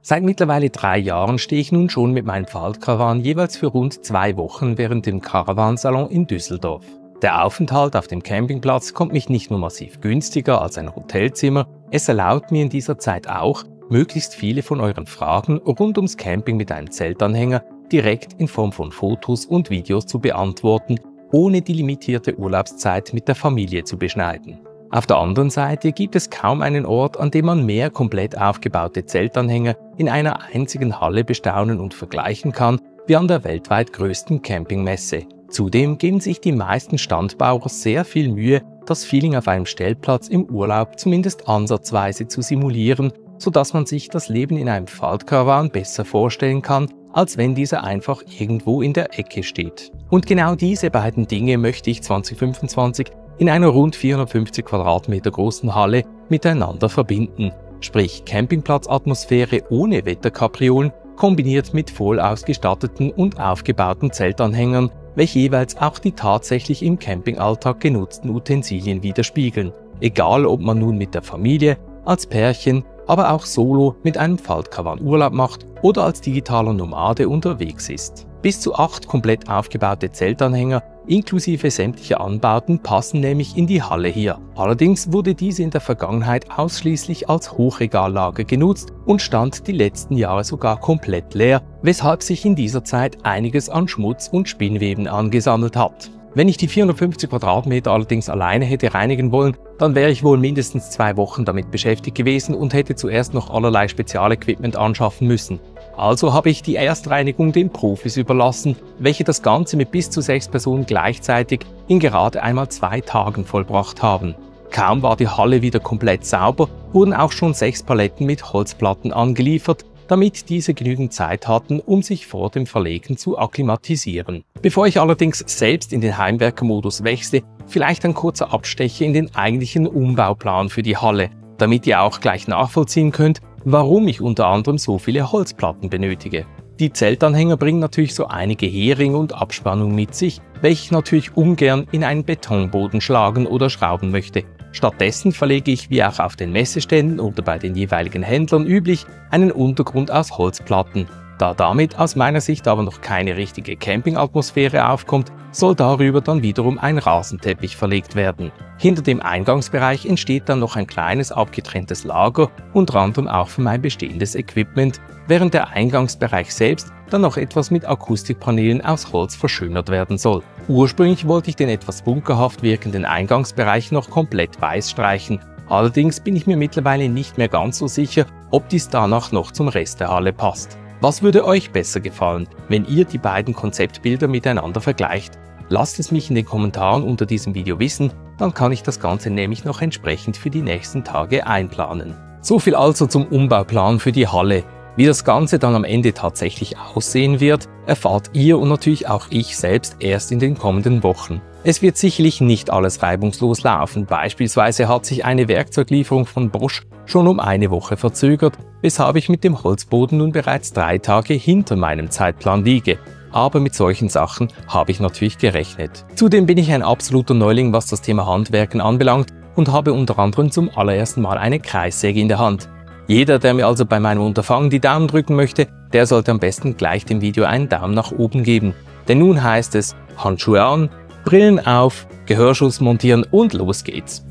Seit mittlerweile 3 Jahren stehe ich nun schon mit meinem Faltkarawan jeweils für rund 2 Wochen während dem Caravansalon in Düsseldorf. Der Aufenthalt auf dem Campingplatz kommt mich nicht nur massiv günstiger als ein Hotelzimmer, es erlaubt mir in dieser Zeit auch, möglichst viele von euren Fragen rund ums Camping mit einem Zeltanhänger direkt in Form von Fotos und Videos zu beantworten, ohne die limitierte Urlaubszeit mit der Familie zu beschneiden. Auf der anderen Seite gibt es kaum einen Ort, an dem man mehr komplett aufgebaute Zeltanhänger in einer einzigen Halle bestaunen und vergleichen kann, wie an der weltweit größten Campingmesse. Zudem geben sich die meisten Standbauer sehr viel Mühe, das Feeling auf einem Stellplatz im Urlaub zumindest ansatzweise zu simulieren, sodass man sich das Leben in einem Faltkarawan besser vorstellen kann, als wenn dieser einfach irgendwo in der Ecke steht. Und genau diese beiden Dinge möchte ich 2025 in einer rund 450 Quadratmeter großen Halle miteinander verbinden. Sprich Campingplatzatmosphäre ohne Wetterkapriolen, kombiniert mit voll ausgestatteten und aufgebauten Zeltanhängern, welche jeweils auch die tatsächlich im Campingalltag genutzten Utensilien widerspiegeln. Egal ob man nun mit der Familie, als Pärchen, aber auch solo mit einem Faltkarawan Urlaub macht oder als digitaler Nomade unterwegs ist. Bis zu 8 komplett aufgebaute Zeltanhänger inklusive sämtlicher Anbauten passen nämlich in die Halle hier. Allerdings wurde diese in der Vergangenheit ausschließlich als Hochregallager genutzt und stand die letzten Jahre sogar komplett leer, weshalb sich in dieser Zeit einiges an Schmutz und Spinnweben angesammelt hat. Wenn ich die 450 Quadratmeter allerdings alleine hätte reinigen wollen, dann wäre ich wohl mindestens 2 Wochen damit beschäftigt gewesen und hätte zuerst noch allerlei Spezialequipment anschaffen müssen. Also habe ich die Erstreinigung den Profis überlassen, welche das Ganze mit bis zu 6 Personen gleichzeitig in gerade einmal 2 Tagen vollbracht haben. Kaum war die Halle wieder komplett sauber, wurden auch schon 6 Paletten mit Holzplatten angeliefert, damit diese genügend Zeit hatten, um sich vor dem Verlegen zu akklimatisieren. Bevor ich allerdings selbst in den Heimwerkermodus wechsle, vielleicht ein kurzer Abstecher in den eigentlichen Umbauplan für die Halle, damit ihr auch gleich nachvollziehen könnt, warum ich unter anderem so viele Holzplatten benötige. Die Zeltanhänger bringen natürlich so einige Heringe und Abspannung mit sich, welche ich natürlich ungern in einen Betonboden schlagen oder schrauben möchte. Stattdessen verlege ich, wie auch auf den Messeständen oder bei den jeweiligen Händlern üblich, einen Untergrund aus Holzplatten. Da damit aus meiner Sicht aber noch keine richtige Campingatmosphäre aufkommt, soll darüber dann wiederum ein Rasenteppich verlegt werden. Hinter dem Eingangsbereich entsteht dann noch ein kleines abgetrenntes Lager, unter anderem auch für mein bestehendes Equipment, während der Eingangsbereich selbst dann noch etwas mit Akustikpanelen aus Holz verschönert werden soll. Ursprünglich wollte ich den etwas bunkerhaft wirkenden Eingangsbereich noch komplett weiß streichen, allerdings bin ich mir mittlerweile nicht mehr ganz so sicher, ob dies danach noch zum Rest der Halle passt. Was würde euch besser gefallen, wenn ihr die beiden Konzeptbilder miteinander vergleicht? Lasst es mich in den Kommentaren unter diesem Video wissen, dann kann ich das Ganze nämlich noch entsprechend für die nächsten Tage einplanen. So viel also zum Umbauplan für die Halle. Wie das Ganze dann am Ende tatsächlich aussehen wird, erfahrt ihr und natürlich auch ich selbst erst in den kommenden Wochen. Es wird sicherlich nicht alles reibungslos laufen, beispielsweise hat sich eine Werkzeuglieferung von Bosch schon um eine Woche verzögert, weshalb ich mit dem Holzboden nun bereits 3 Tage hinter meinem Zeitplan liege. Aber mit solchen Sachen habe ich natürlich gerechnet. Zudem bin ich ein absoluter Neuling, was das Thema Handwerken anbelangt und habe unter anderem zum allerersten Mal eine Kreissäge in der Hand. Jeder, der mir also bei meinem Unterfangen die Daumen drücken möchte, der sollte am besten gleich dem Video einen Daumen nach oben geben. Denn nun heißt es Handschuhe an, Brillen auf, Gehörschutz montieren und los geht's.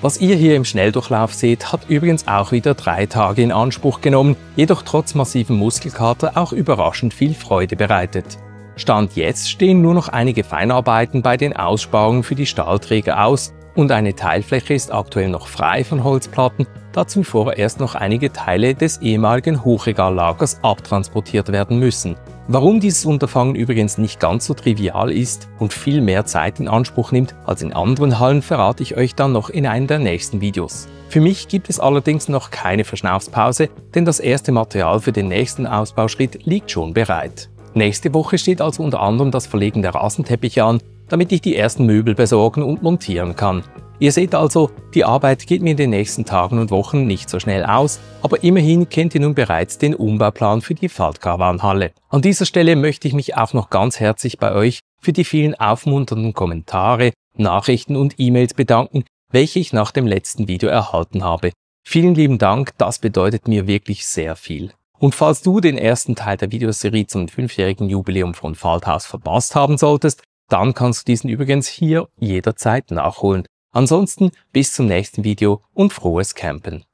Was ihr hier im Schnelldurchlauf seht, hat übrigens auch wieder 3 Tage in Anspruch genommen, jedoch trotz massivem Muskelkater auch überraschend viel Freude bereitet. Stand jetzt stehen nur noch einige Feinarbeiten bei den Aussparungen für die Stahlträger aus und eine Teilfläche ist aktuell noch frei von Holzplatten, da zuvor erst noch einige Teile des ehemaligen Hochregallagers abtransportiert werden müssen. Warum dieses Unterfangen übrigens nicht ganz so trivial ist und viel mehr Zeit in Anspruch nimmt als in anderen Hallen, verrate ich euch dann noch in einem der nächsten Videos. Für mich gibt es allerdings noch keine Verschnaufspause, denn das erste Material für den nächsten Ausbauschritt liegt schon bereit. Nächste Woche steht also unter anderem das Verlegen der Rasenteppiche an, damit ich die ersten Möbel besorgen und montieren kann. Ihr seht also, die Arbeit geht mir in den nächsten Tagen und Wochen nicht so schnell aus, aber immerhin kennt ihr nun bereits den Umbauplan für die Faltkarawanenhalle. An dieser Stelle möchte ich mich auch noch ganz herzlich bei euch für die vielen aufmunternden Kommentare, Nachrichten und E-Mails bedanken, welche ich nach dem letzten Video erhalten habe. Vielen lieben Dank, das bedeutet mir wirklich sehr viel. Und falls du den ersten Teil der Videoserie zum 5-jährigen Jubiläum von Falthaus verpasst haben solltest, dann kannst du diesen übrigens hier jederzeit nachholen. Ansonsten bis zum nächsten Video und frohes Campen!